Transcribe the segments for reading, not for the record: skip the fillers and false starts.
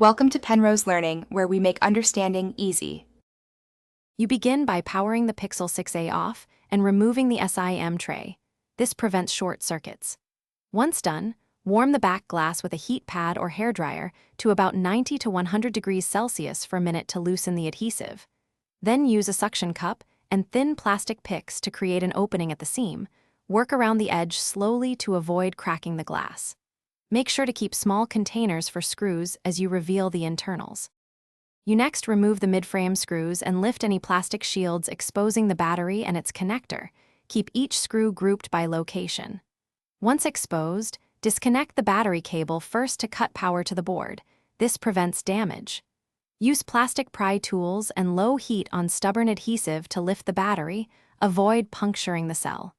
Welcome to Penrose Learning, where we make understanding easy. You begin by powering the Pixel 6a off and removing the SIM tray. This prevents short circuits. Once done, warm the back glass with a heat pad or hairdryer to about 90 to 100 degrees Celsius for a minute to loosen the adhesive. Then use a suction cup and thin plastic picks to create an opening at the seam. Work around the edge slowly to avoid cracking the glass. Make sure to keep small containers for screws as you reveal the internals. You next remove the mid-frame screws and lift any plastic shields, exposing the battery and its connector. Keep each screw grouped by location. Once exposed, disconnect the battery cable first to cut power to the board. This prevents damage. Use plastic pry tools and low heat on stubborn adhesive to lift the battery. Avoid puncturing the cell.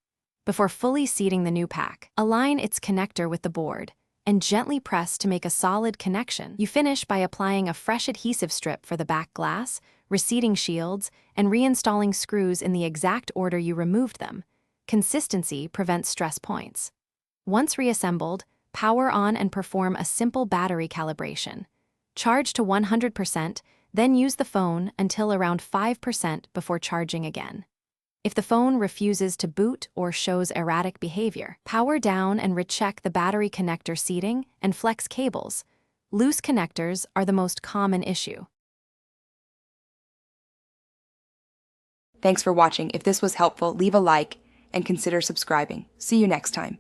Before fully seating the new pack, align its connector with the board and gently press to make a solid connection. You finish by applying a fresh adhesive strip for the back glass, reseating shields, and reinstalling screws in the exact order you removed them. Consistency prevents stress points. Once reassembled, power on and perform a simple battery calibration. Charge to 100%, then use the phone until around 5% before charging again. If the phone refuses to boot or shows erratic behavior, power down and recheck the battery connector seating and flex cables. Loose connectors are the most common issue. Thanks for watching. If this was helpful, leave a like and consider subscribing. See you next time.